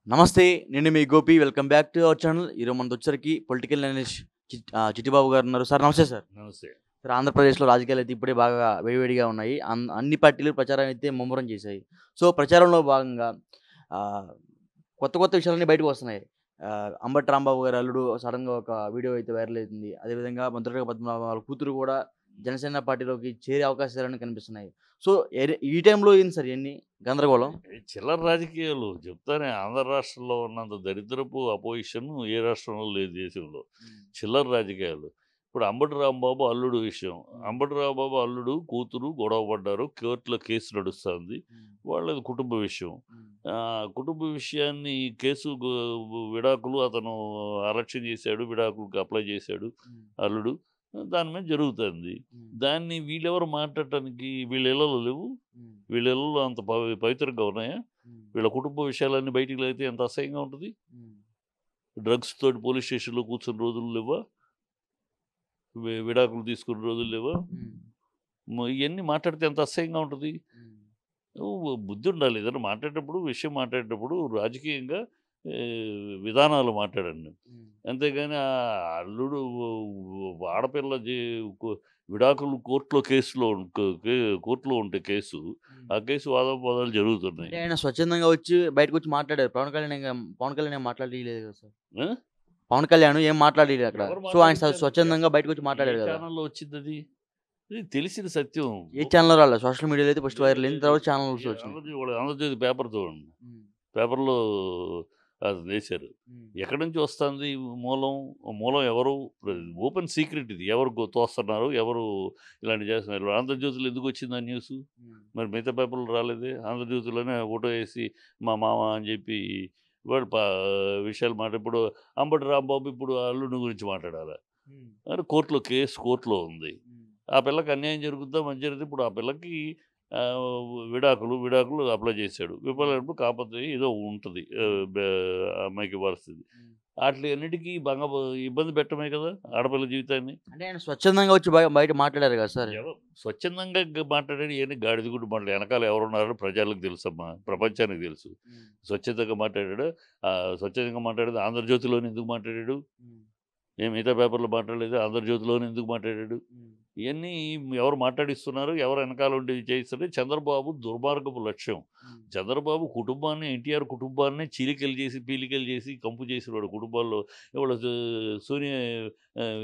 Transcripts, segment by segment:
నమస్తే. నేను మీ Gopi. Welcome back to our channel. ఈరోజు మనతొచ్చేసరికి పొలిటికల్ అనలిస్ట్ చిట్టిబాబు గారున్నారు. సార్ నమస్తే సార్. నమస్తే. సార్ ఆంధ్రప్రదేశ్‌లో రాజకీయాలైతే ఇప్పుడే బాగా వేడివేడిగా ఉన్నాయి. అన్ని పార్టీలు ప్రచారం అయితే ముమ్మరం చేశాయి. సో, ప్రచారంలో భాగంగా ఆహ్, కొత్త విషయాలన్నీ బయటకొస్తున్నాయి. అంబటి రాంబాబు గారి అల్లుడు సడెన్‌గా ఒక వీడియో అయితే వైరల్ అవుతుంది. అదేవిధంగా ముద్రగడ పద్మనాభం వాళ్ళ కూతురు కూడా జనసేన పార్టీలోకి చేరే అవకాశాలన్నీ కనిపిస్తున్నాయి. సో, ఈ టైంలో ఏంది సార్ ఇయన్నీ గందరగోళం? చిల్లర రాజకీయాలు చెప్తానే, ఆంధ్ర రాష్ట్రంలో ఉన్నంత దరిద్రపు అపోజిషన్ ఏ రాష్ట్రంలో లేదు దేశంలో. హ్మ్. చిల్లర రాజకీయాలు. ఇప్పుడు అంబటి రాంబాబు అల్లుడు విషయం. హ్మ్. అంబటి రాంబాబు అల్లుడు, కూతురు గొడవ పడ్డారు. కోర్టులో కేసు నడుస్తుంది. హ్మ్. వాళ్ళది కుటుంబ విషయం. హ్మ్. కుటుంబ విషయాన్ని కేసు విడాకులు అతను అలక్ష్యం చేశాడు. విడాకులకి అప్లై చేశాడు హ్మ్. అల్లుడు. దాని మీద జరుగుతుంది. హ్మ్. దాన్ని వీళ్ళెవరు మాట్లాడటానికి వీళ్ళ ఇళ్ళలో లేవు. హ్మ్. వీళ్ళ ఇళ్ళలో అంత పవిత్రంగా ఉన్నాయా? హ్మ్. వీళ్ళ కుటుంబ విషయాలన్నీ బయటికి లాగితే ఎంత అసహ్యంగా ఉంటుంది. హ్మ్. డ్రగ్స్ తోటి పోలీస్ స్టేషన్‌లో కూర్చున్న రోజులు లేవా? విడాకులు తీసుకున్న రోజులు లేవా? హ్మ్. ఇయన్నీ మాట్లాడితే ఎంత అసహ్యంగా ఉంటది. హ్మ్. బుద్ధి ఉండాలి. ఏదైనా మాట్లాడేటప్పుడు, విషయం మాట్లాడేటప్పుడు రాజకీయంగా విధానాలు మాట్లాడండి. హ్మ్. అంతేగాని అల్లుడు ఆడపిల్ల కు విడాకులు కోర్టులో కేసులో కోర్టులో ఉంటే కేసు, హ్మ్. ఆ కేసు వాదోపవాదాలు జరుగుతున్నాయి. అంటే ఆయన స్వచ్ఛందంగా వచ్చి బయటకొచ్చి మాట్లాడారు. పవన్ కళ్యాణ్ ఏం మాట్లాడనీయలేదు కదా సార్. ఆ? పవన్ కళ్యాణ్ ఏం మాట్లాడనీయలేదు అక్కడ. ఎవరు సో, ఆయన మాట్లాడించారు? స్వచ్ఛందంగా బయటకొచ్చి ఏ మాట్లాడారు కదా! ఛానల్‌లో వచ్చిందది? ఇది తెలిసిన సత్యం. ఏ ఛానల్‌లో రాలేదు. సోషల్ మీడియాలో అయితే ఫస్ట్ లేదు, వైరల్ అయింది. లేదు. తర్వాత ఛానల్స్‌లో వచ్చినాయి. ఆంధ్రజ్యోతి పేపర్ చూడండి. హ్మ్. పేపర్‌లో అది వేశారు. హ్మ్. ఎక్కడి నుంచి వస్తుంది మూలం? మూలం ఎవరు? ఓపెన్ సీక్రెట్ ఇది. ఎవరు తోస్తున్నారు? ఎవరు ఇలాంటివి చేస్తున్నారు? ఆంధ్రజ్యోతిలో ఎందుకొచ్చింది ఆ న్యూసు? హ్మ్. మరి మిగతా పేపర్‌లో రాలేదే? ఆంధ్రజ్యోతిలోనే ఫోటో ఏసి మా మామ అని చెప్పి వాళ్ళు విషయాలు ఇప్పుడు అంబటి రాంబాబు ఇప్పుడు అల్లుడి గురించి మాట్లాడాలా? హ్మ్. మరి కేసు కోర్టులో ఉంది. హ్మ్. ఆ పిల్లకి అన్యాయం జరుగుద్దా? మంచి జరుగుద్దా? ఇప్పుడు ఆ పిల్లకి విడాకులు అప్లై చేశాడు. హ్మ్. విఫలమైనప్పుడు కాపోతే ఏదో ఉంటది. హ్మ్. అమ్మాయికి పరిస్థితి. హ్మ్. ఆటిలన్నిటికి ఇబ్బంది పెట్టడమే కదా! ఆడపిల్ల జీవితాన్ని. అంటే ఆయన స్వచ్ఛందంగా వచ్చి బయట మాట్లాడారు కదా సార్. స్వచ్ఛందంగా మాట్లాడాడు ఇయన్నీ గాడిద గుడ్డు మాటలు. ఎనకాల ఎవరున్నారో ప్రజలకు తెలుసమ్మా. హ్మ్. ప్రపంచానికి తెలుసు. హ్మ్. స్వచ్ఛందంగా మాట్లాడాడు. స్వచ్ఛందంగా మాట్లాడేది ఆంధ్రజ్యోతిలోనే ఎందుకు మాట్లాడాడు? హ్మ్. మిగతా పేపర్‌లో మాట్లాడలేదు. ఆంధ్రజ్యోతిలోనే ఎందుకు మాట్లాడాడు? హ్మ్. ఇయన్నీ ఎవరు మాట్లాడిస్తున్నారు? ఎవరు ఎనకాలుండి చేయిస్తారు? చంద్రబాబు దుర్మార్గపు లక్ష్యం. హ్మ్. చంద్రబాబు కుటుంబాన్ని, ఎన్టీఆర్ కుటుంబాన్నే చీలికలు చేసి, పీలికలు చేసి, కంపు చేసినోడు కుటుంబాల్లో. ఇవాళ సోనియా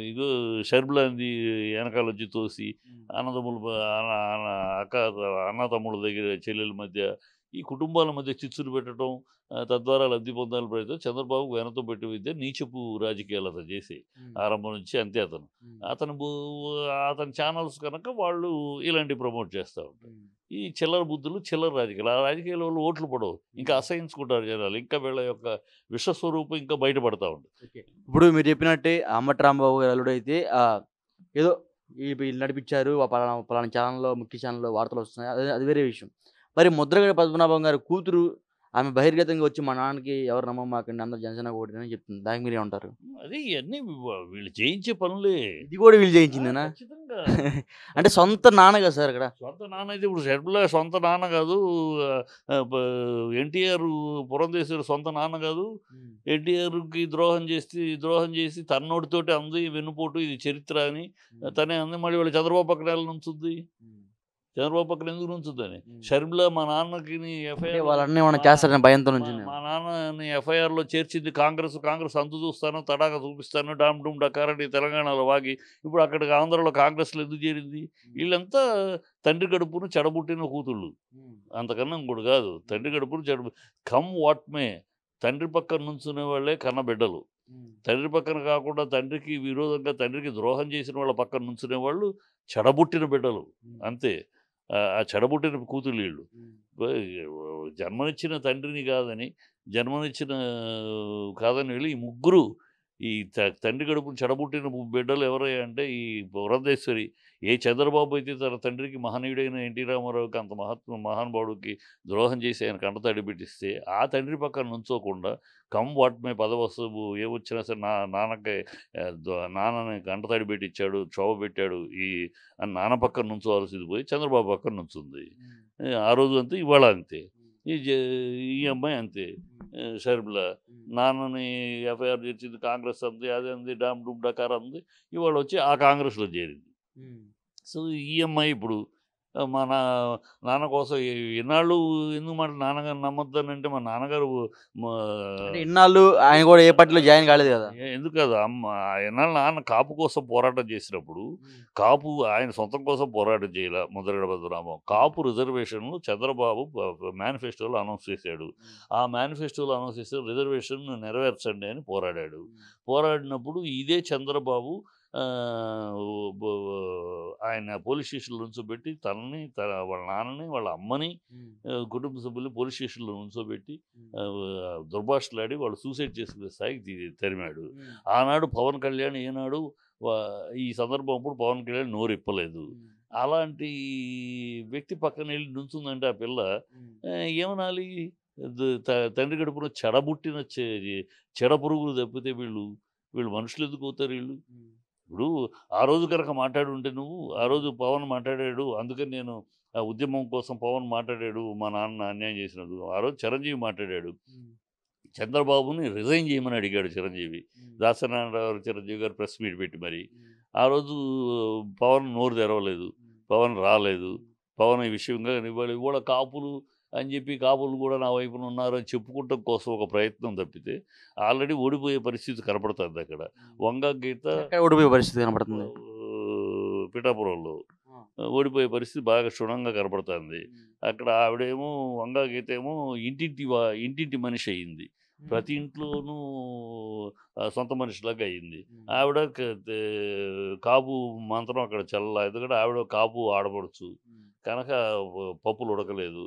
ఇగో షర్మిలాని ఎనకాలొచ్చి తోసి, హ్మ్. అన్నదమ్ములు అన్న అన్న అక్క అన్నతమ్ముల దగ్గర చెల్లెల మధ్య, ఈ కుటుంబాల మధ్య చిచ్చులు పెట్టడం, తద్వారా లబ్ధి పొందాలని ప్రయత్నం చంద్రబాబు వెనతో పెట్టి విద్య నీచపు రాజకీయాలు అతను చేసేయి. హ్మ్. ఆరంభం నుంచి అంతే అతను. హ్మ్. అతను బు అతని ఛానల్స్ కనుక వాళ్ళు ఇలాంటివి ప్రమోట్ చేస్తా ఉంటారు. హ్మ్. ఈ చిల్లర బుద్ధులు, చిల్లర రాజకీయాలు. ఆ రాజకీయాల వల్ల ఓట్లు పడవు. ఇంకా హ్మ్. అసహించుకుంటారు జనాలు. ఇంకా వీళ్ళ యొక్క విషస్వరూపం ఇంకా బయటపడతా ఉంటుంది. ఓకే. ఇప్పుడు మీరు చెప్పినట్టే అంబటి రాంబాబు గారి అల్లుడైతే ఏదో వీళ్ళు నడిపించారు. పలానా పలానా ఛానెల్‌లో ముఖ్య ఛానెల్‌లో వార్తలొస్తున్నాయి. అది అది వేరే విషయం. మరి ముద్రగడ పద్మనాభం గారి కూతురు ఆమె బహిర్గతంగా వచ్చి మా నాన్నకి ఎవరు నమ్మమాకండి అందరూ జనసేన ఓటేనని చెప్తుంది. దానికి మీరేమంటారు? అది ఇయన్నీ వీళ్ళు చేయించే పనులే. ఇది కూడా వీళ్ళు చేయించిందేనా? ఖచ్చితంగా. అంటే సొంత నాన్న కదా సార్ అక్కడ. సొంత నాన్న అయితే ఇప్పుడు షర్మిల సొంత నాన్న గాదు. ఆహ్, బ ఎన్టీఆర్ పురంధేశ్వరి సొంత నాన్న గాదు. హ్మ్. ఎన్టీఆర్‌కి ద్రోహం చేసి తన నోటితోటి అంది వెన్నుపోటు ఇది చరిత్ర అని హ్మ్. తనే అంది. మళ్ళీ వాళ్ళ చంద్రబాబు పక్కన ఎలా నుంచుద్ది? హ్మ్. చంద్రబాబు పక్కన ఎందుకు నుంచుద్దని? హ్మ్. షర్మిల మా నాన్నకిని అంటే ఎఫ్ఐఆర్‌లో వాళ్ళ అన్న ఏమన్నా మా చేస్తారని భయంతో మా నుంచుందేమో. మా నాన్నని ఎఫ్ఐఆర్‌లో చేర్చింది కాంగ్రెస్. కాంగ్రెస్ అంతు చూస్తాను, తడాఖా చూపిస్తాను, డామ్ డూమ్ డకారని తెలంగాణలో వాగి, ఇప్పుడు అక్కడికి ఆంధ్రాలో కాంగ్రెస్‌లో ఎందుకు చేరింది? హ్మ్. ఈళ్ళంతా తండ్రి కడుపున చెడబుట్టిన కూతుళ్ళు. హ్మ్. అంతకన్నా ఇంకోటి గాదు. హ్మ్. తండ్రి కడుపున కమ్ వాట్ మే. తండ్రి పక్కన నుంచునే వాళ్ళే కన్నబిడ్డలు. హ్మ్. తండ్రి పక్కన కాకుండా తండ్రికి విరోధంగా, తండ్రికి ద్రోహం చేసిన వాళ్ళ పక్కన నుంచునే వాళ్ళు చెడబుట్టిన బిడ్డలు. హ్మ్. అంతే. ఆ చెడబుట్టిన కూతుళ్ళీళ్ళు. హ్మ్. బ జన్మనిచ్చిన తండ్రిని కాదని, జన్మనిచ్చిన కాదని వీళ్ళు ఈ ముగ్గురు ఈ తండ్రి కడుపున చెడబుట్టిన బిడ్డలు ఎవరయ్యా అంటే ఈ పురంధేశ్వరి. ఏ చంద్రబాబు అయితే తన తండ్రికి మహనీయుడైన ఎన్టీ రామారావుకి అంత మహానుభావుడికి ద్రోహం చేసి ఆయన కంటతడి పెట్టిస్తే, ఆ తండ్రి పక్కన నుంచోకుండా కమ్ వాట్ మే పదవస్తువు ఏమొచ్చినా సరే నాన్నకి నాన్నని కంటతడి పెట్టిచ్చాడు, క్షోభ పెట్టాడు అని నాన్న పక్కన నుంచోవాల్సింది పోయి చంద్రబాబు పక్కన నుంచుంది. హ్మ్. ఆ రోజు అంతే, ఇవాళ అంతే. హ్మ్. ఈ జ ఈ అమ్మాయి అంతే. హ్మ్. షర్మిల. నాన్నని ఎఫ్ఐఆర్ చేర్చింది కాంగ్రెస్ అంది, అది అంది, డామ్ డూమ్ డకార్ అంది. ఇవాళ వచ్చి ఆ కాంగ్రెస్‌లో చేరింది. సో, ఈ అమ్మాయి ఇప్పుడు మా నాన్న కోసం ఎన్నాళ్ళు ఎందుకు మాట నాన్నగారిని నమ్మొద్దనంటే మా నాన్నగారు మా అంటే ఇన్నాళ్ళు ఆయన కూడా ఏ పార్టీలో జాయిన్ కాలేదు కదా. ఎందుకు కాదు ఎన్నాళ్ళు నాన్న కాపు కోసం పోరాటం చేసినప్పుడు కాపు ఆయన సొంతం కోసం పోరాటం చేయాల ముద్రగడ పద్మనాభం. కాపు రిజర్వేషన్లు చంద్రబాబు మేనిఫెస్టోలో అనౌన్స్ చేశాడు. ఆ మేనిఫెస్టోలో అనౌన్స్ చేస్తే రిజర్వేషన్ నెరవేర్చండి అని పోరాడాడు. పోరాడినప్పుడు ఇదే చంద్రబాబు ఆయన పోలీస్ స్టేషన్లో నుంచోబెట్టి తనని వాళ్ళ నాన్నని వాళ్ళ అమ్మని కుటుంబ సభ్యులు పోలీస్ స్టేషన్లో నుంచోబెట్టి దుర్భాషలాడి వాళ్ళు సూసైడ్ చేసుకునే స్థాయికి తరిమాడు. ఆనాడు పవన్ కళ్యాణ్ ఏనాడు ఈ సందర్భం అప్పుడు పవన్ కళ్యాణ్ నోరెప్పలేదు. అలాంటి వ్యక్తి పక్కన వెళ్ళి నుంచుందంటే ఆ పిల్ల ఏమనాలి? తండ్రి గడుపున చెడబుట్టిన చెడ పురుగులు తప్పితే వీళ్ళు మనుషులు ఎందుకు అవుతారు వీళ్ళు? ఇప్పుడు ఆ రోజు కనుక మాట్లాడి ఉంటే నువ్వు ఆ రోజు పవన్ మాట్లాడాడు అందుకని నేను ఆ ఉద్యమం కోసం పవన్ మాట్లాడాడు మా నాన్న అన్యాయం చేసినందుకు. ఆ రోజు చిరంజీవి మాట్లాడాడు. చంద్రబాబుని రిజైన్ చేయమని అడిగాడు చిరంజీవి. దాసనారాయణ చిరంజీవి గారు ప్రెస్ మీట్ పెట్టి మరి ఆ రోజు పవన్ నోరు తెరవలేదు, పవన్ రాలేదు. పవన్ ఈ విషయంగా ఇవాళ కాపులు అని చెప్పి కాపులు కూడా నా వైపున ఉన్నారు అని చెప్పుకోవటం కోసం ఒక ప్రయత్నం తప్పితే ఆల్రెడీ ఓడిపోయే పరిస్థితి కనపడుతుంది అక్కడ. వంగ గీత ఓడిపోయే పరిస్థితి కనపడుతుంది పిఠాపురంలో ఓడిపోయే పరిస్థితి బాగా క్షుణ్ణంగా కనపడుతుంది. అక్కడ ఆవిడేమో వంగ గీత ఏమో ఇంటింటి మనిషి అయింది. ప్రతి ఇంట్లోనూ సొంత మనిషిలాగా అయింది. ఆవిడ కాపు మంత్రం అక్కడ చల్ల, ఎందుకంటే ఆవిడ కాపు ఆడపడుచు కనుక పప్పులు ఉడకలేదు.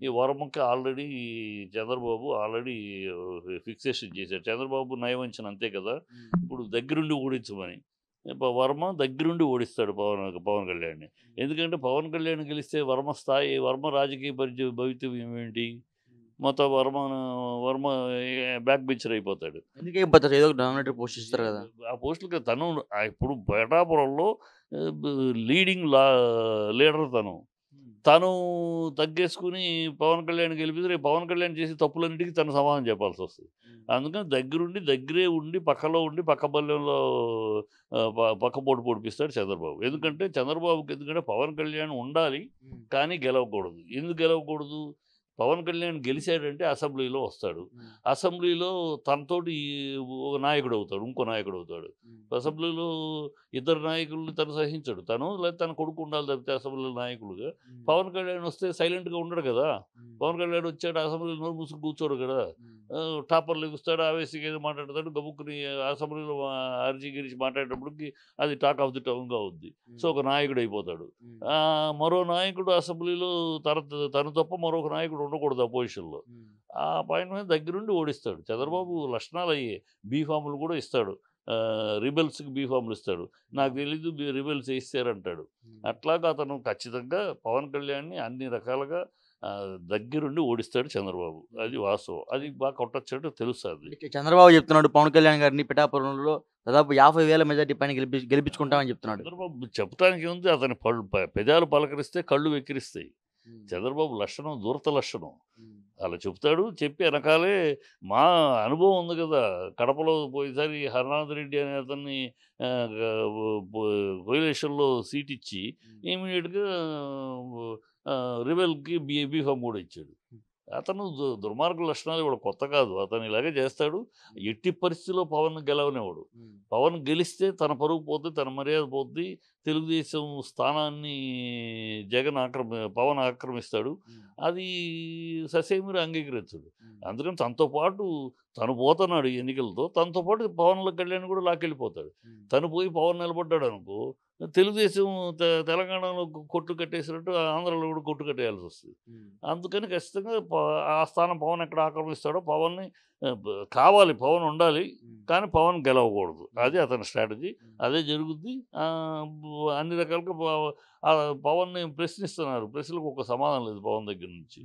ఈ వర్మకి ఆల్రెడీ చంద్రబాబు ఫిక్సేషన్ చేశాడు. చంద్రబాబు నయవంచన అంతే కదా, ఇప్పుడు దగ్గరుండి ఓడించమని వర్మ దగ్గరుండి ఓడిస్తాడు పవన్ కళ్యాణ్ని. ఎందుకంటే పవన్ కళ్యాణ్ గెలిస్తే వర్మ రాజకీయ భవితవ్యం ఏంటి? మొత్తం వర్మ బ్యాక్ బెంచర్ అయిపోతాడు. ఏదో డామినేటర్ పోస్ట్ ఇస్తారు కదా. ఆ పోస్టులకి తను ఇప్పుడు పిఠాపురంలో లీడింగ్ లీడర్ తను తగ్గేసుకుని పవన్ కళ్యాణ్ గెలిపితే పవన్ కళ్యాణ్ చేసే తప్పులన్నిటికీ తను సమాధానం చెప్పాల్సి వస్తుంది. అందుకని దగ్గరే ఉండి పక్కలో ఉండి పక్క బల్లెంలో పక్కపోటు పొడిపిస్తాడు చంద్రబాబు. ఎందుకంటే పవన్ కళ్యాణ్ ఉండాలి కానీ గెలవకూడదు. ఎందుకు గెలవకూడదు? పవన్ కళ్యాణ్ గెలిచాడంటే అసెంబ్లీలో వస్తాడు. అసెంబ్లీలో తనతోటి ఒక నాయకుడు అవుతాడు, ఇంకో నాయకుడు అవుతాడు. అసెంబ్లీలో ఇద్దరు నాయకుల్ని తను సహించడు. లేదా తన కొడుకు ఉండాలి తప్పితే అసెంబ్లీలో నాయకులుగా. పవన్ కళ్యాణ్ వస్తే సైలెంట్గా ఉండడు కదా. పవన్ కళ్యాణ్ వచ్చాడు అసెంబ్లీలో నోరు మూసుకు కూర్చోడు కదా. టాపర్లు ఎగుస్తాడు, ఆవేశంగా ఏదో మాట్లాడతాడు, గబుక్కుని అసెంబ్లీలో అర్జీ గిరిచి మాట్లాడేటప్పటికి అది టాక్ ఆఫ్ ది టౌన్గా అవుద్ది. సో ఒక నాయకుడు అయిపోతాడు. మరో నాయకుడు అసెంబ్లీలో తను తప్ప మరొక నాయకుడు ఉండకూడదు అపోజిషన్లో. ఆ పాయింట్ మీద దగ్గరుండి ఓడిస్తాడు. చంద్రబాబు లక్షణాలు అయ్యే బీఫాములు కూడా ఇస్తాడు. రిబెల్స్కి బీఫాములు ఇస్తాడు. నాకు తెలీదు రిబెల్స్ వేస్తారంటాడు. అట్లాగా అతను ఖచ్చితంగా పవన్ కళ్యాణ్ని అన్ని రకాలుగా దగ్గరుండి ఓడిస్తాడు చంద్రబాబు. అది వాస్తవం. అది బాగా కొట్టొచ్చాడు తెలుస్తుంది. చంద్రబాబు చెప్తున్నాడు పవన్ కళ్యాణ్ గారిని పిఠాపురంలో దాదాపు 50,000 మెజార్టీ పైన గెలిపించుకుంటామని చెప్తున్నాడు. చంద్రబాబు చెప్పడానికి ఉంది, అతని పెదాలు పలకరిస్తే కళ్ళు వెక్కిరిస్తాయి. చంద్రబాబు లక్షణం దూరత లక్షణం. అలా చెప్తాడు. చెప్పి వెనకాలే మా అనుభవం ఉంది కదా. కడపలో పోయినసారి హరనాథ్ రెడ్డి అనే అతన్ని కోయిలేషన్లో సీట్ ఇచ్చి ఇమీడియట్గా రిబెల్కి బీఫామ్ కూడా ఇచ్చాడు. అతను దుర్మార్గ లక్షణాలు ఇవాడు కొత్త కాదు. అతను ఇలాగే చేస్తాడు. ఎట్టి పరిస్థితిలో పవన్ గెలవనివాడు. పవన్ గెలిస్తే తన పరుగు పోద్ది, తన మర్యాద పోద్ది. తెలుగుదేశం స్థానాన్ని పవన్ ఆక్రమిస్తాడు. అది ససేమిరా అంగీకరించడు. అందుకని తనతో పాటు తను పోతున్నాడు ఎన్నికలతో, తనతో పాటు పవన్ కళ్యాణ్ కూడా లాక్కెళ్ళిపోతాడు. తను పోయి పవన్ నిలబడ్డాడు అనుకో, తెలుగుదేశం తెలంగాణలో కొట్టు కట్టేసినట్టు ఆంధ్రలో కూడా కొట్టు కట్టేయాల్సి వస్తుంది. అందుకని ఖచ్చితంగా ఆ స్థానం పవన్ ఎక్కడ ఆక్రమిస్తాడో పవన్ని కావాలి, పవన్ ఉండాలి కానీ పవన్ గెలవకూడదు. అది అతని స్ట్రాటజీ. అదే జరుగుద్ది. అన్ని రకాలుగా పవన్ని ప్రశ్నిస్తున్నారు. ప్రశ్నలకు ఒక సమాధానం లేదు పవన్ దగ్గర నుంచి.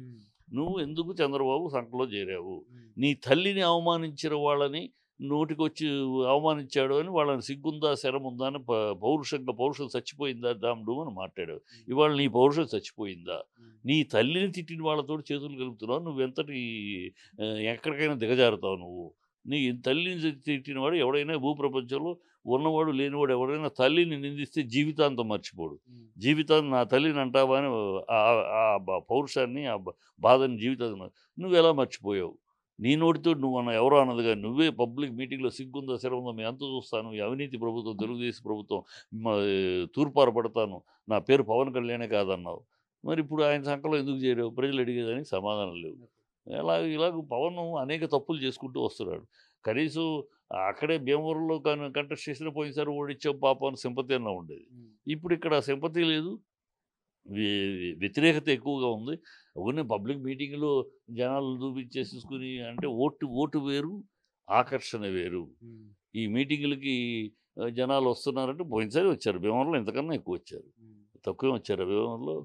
నువ్వు ఎందుకు చంద్రబాబు సంఖలో చేరావు? నీ తల్లిని అవమానించిన వాళ్ళని నోటికొచ్చి అవమానించాడు అని వాళ్ళని సిగ్గుందా, శరముందా అని పౌరుషం చచ్చిపోయిందా డామ్ డూమ్ అని మాట్లాడావు. ఇవాళ నీ పౌరుషం చచ్చిపోయిందా? నీ తల్లిని తిట్టిన వాళ్ళతోటి చేతులు కలుపుతున్నావు. నువ్వెంతటి ఎక్కడికైనా దిగజారుతావు నువ్వు. నీ తల్లిని తిట్టినవాడు ఎవడైనా భూప్రపంచంలో ఉన్నవాడు, లేనివాడు ఎవడైనా తల్లిని నిందిస్తే జీవితాంతం మర్చిపోడు. జీవితాన్ని నా తల్లిని అంటావా అని పౌరుషాన్ని, బాధని జీవితాన్ని నువ్వెలా మర్చిపోయావు? నీ నోటితో నువ్వు ఎవరో అన్నది గాని, నువ్వే పబ్లిక్ మీటింగ్‌లో సిగ్గుందా, శరముందా మీ అంతు చూస్తాను. ఈ అవినీతి ప్రభుత్వం, తెలుగుదేశం ప్రభుత్వం మ తూర్పార పడతాను. నా పేరు పవన్ కళ్యాణే కాదన్నావు. మరిప్పుడు ఆయన సంకలో ఎందుకు చేరావు? ప్రజలు అడిగేదానికి సమాధానం లేవు. ఇలాగ పవన్ అనేక తప్పులు చేసుకుంటూ వస్తున్నాడు. కనీసం అక్కడే భీమవరంలో కంటెస్ట్ చేసిన పోయినసారి ఓడించాం పాపం అని సింపతి అన్నా ఉండేది. ఇప్పుడు ఇక్కడ సింపతి లేదు. వ్యతిరేకత ఎక్కువగా ఉంది. ఓన్లీ పబ్లిక్ మీటింగ్‌లో జనాలను చూపించేసేసుకొని అంటే ఓటు వేరు, ఆకర్షణ వేరు. ఈ మీటింగులకి జనాలు వస్తున్నారంటే పోయినసారి వచ్చారు. భీమవరంలో ఇంతకన్నా ఎక్కువ వచ్చారు. తక్కువే వచ్చారు భీమవరంలో.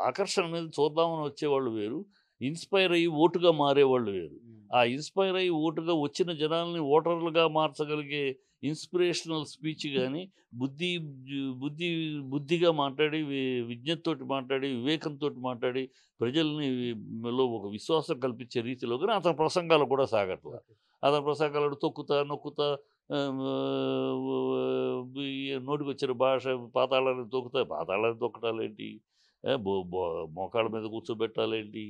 ఆకర్షణ అనేది చూద్దామని వచ్చేవాళ్ళు వేరు. ఇన్‌స్పైర్ అయ్యి ఓటుగా మారేవాళ్ళు వేరు. ఆ ఇన్‌స్పైర్ అయ్యి ఓటుగా వచ్చిన జనాల్ని ఓటర్లుగా మార్చగలిగే ఇన్స్పిరేషనల్ స్పీచ్ గాని, బుద్ధి బుద్ధి బుద్ధిగా మాట్లాడి, విజ్ఞతతోటి మాట్లాడి, వివేకంతోటి మాట్లాడి, ప్రజల్ని లో ఒక విశ్వాసం కల్పించే రీతిలో గాని అతని ప్రసంగాలు కూడా సాగట్ల. అతని ప్రసంగాలు తొక్కుతా, నొక్కుతా నోటికొచ్చిన భాష పాతాళాన్ని తొక్కుతా, పాతాళాన్ని తొక్కటాలేంటి? బొ బొ మోకాళ్ళ మీద కూర్చోబెట్టాలేంటి?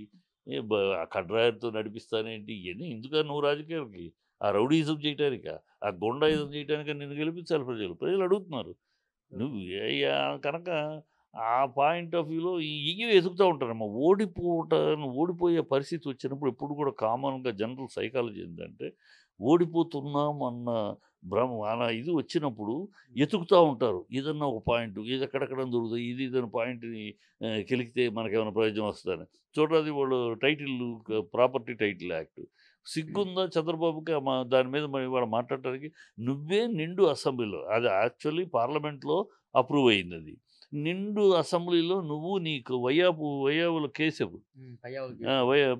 ఏ బ కడ్రాయర్‌తో నడిపిస్తానేంటి? ఇయన్నీ ఎందుకా నువ్వు రాజకీయాలకి? ఆ రౌడీయిజం చేయటానికా? ఆ గుండాయిజం చేయటానికా నిన్ను గెలిపించాలి ప్రజలు. ప్రజలు అడుగుతున్నారు. నువ్వు కనుక ఆ పాయింట్ ఆఫ్ వ్యూలో ఇయ్యి వెతుకుతా ఉంటారమ్మా. ఓడిపోయే పరిస్థితి వచ్చినప్పుడు ఎప్పుడు కూడా కామన్‌గా జనరల్ సైకాలజీ ఏందంటే, ఓడిపోతున్నాం అన్న ఇది వచ్చినప్పుడు ఎతుకుతా ఉంటారు. ఏదన్నా ఒక పాయింట్ ఇది ఎక్కడెక్కడ దొరుకుతాయి. ఇది ఏదైనా పాయింట్‌ని కెలికితే మనకేమైనా ప్రయోజనం వస్తదని. చూడరాదు వాళ్ళు ప్రాపర్టీ టైటిల్ యాక్ట్. సిగ్గుందా చంద్రబాబుకి దాని మీద మరి ఇవాళ మాట్లాడటానికి? నువ్వే నిండు అసెంబ్లీలో అది యాక్చువల్లీ పార్లమెంట్‌లో అప్రూవ్ అయిందది. నిండు అసెంబ్లీలో నువ్వు నీకు వయ్యావుల కేశవు.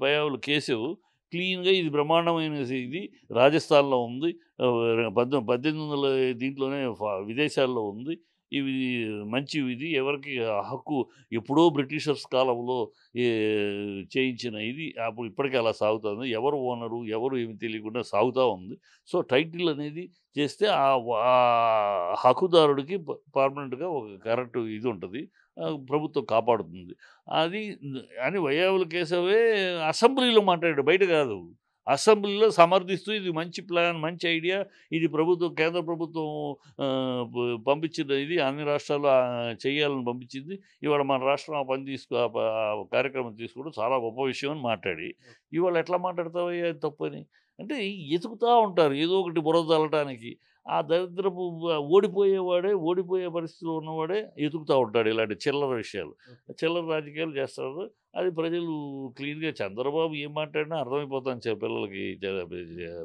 పయ్యావుల కేశవు క్లీన్‌గా ఇది బ్రహ్మాండమైన ఇది రాజస్థాన్‌లో ఉంది. 1800 దీంట్లోనే విదేశాల్లో ఉంది. ఇవి మంచి ఇది ఎవరికి హక్కు ఎప్పుడో బ్రిటిషర్స్ కాలంలో ఏ చేయించిన ఇది అప్పుడు ఇప్పటికీ అలా సాగుతుంది. ఎవరు ఓనరు, ఎవరు ఏమి తెలియకుండా సాగుతా ఉంది. సో, టైటిల్ అనేది చేస్తే హక్కుదారుడికి పర్మనెంట్‌గా ఒక కరెక్ట్ ఇది ఉంటది. ప్రభుత్వం కాపాడుతుంది. అది అని వైయావుల కేశవే అసెంబ్లీలో మాట్లాడాడు. బయట కాదు. అసెంబ్లీలో సమర్థిస్తూ ఇది మంచి ప్లాన్, మంచి ఐడియా. ఇది కేంద్ర ప్రభుత్వం పంపించిన ఇది అన్ని రాష్ట్రాల్లో చేయాలని పంపించింది. ఇవాళ మన రాష్ట్రం ఆ పని ఆ కార్యక్రమం తీసుకోవడం చాలా గొప్ప విషయం అని మాట్లాడి, ఇవాళ ఎట్లా మాట్లాడతావయ్యా అది తప్పని? అంటే ఎతుకుతా ఉంటారు ఏదో ఒకటి బురద చల్లటానికి. ఆ దరిద్రపు ఓడిపోయే పరిస్థితిలో ఉన్నవాడే ఎతుకుతా ఉంటాడు ఇలాంటి చిల్లర విషయాలు. చిల్లర రాజకీయాలు చేస్తారు. అది ప్రజలు క్లియర్‌గా చంద్రబాబు ఏం మాట్లాడినా అర్థమైపోతుంది పిల్లలకి,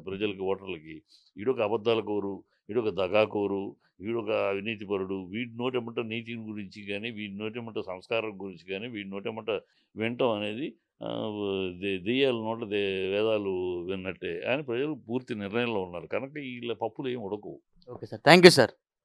ప్రజలకి, ఓటర్లకి. ఈడొక అబద్ధాల కోరు, ఈడొక దగాకోరు, వీడొక అవినీతిపరుడు. వీడి నోటెమ్మట నీతి గురించి గానీ, వీడి నోటెమ్మట సంస్కారం గురించి గానీ, వీడి నోటెమ్మట వినటం అనేది దెయ్యాల నోట వేదాలు విన్నట్టే అని ప్రజలు పూర్తి నిర్ణయంలో ఉన్నారు. కనుక ఈళ్ళ పప్పులు ఏమి ఉడకవు. Okay sir. Thank you sir.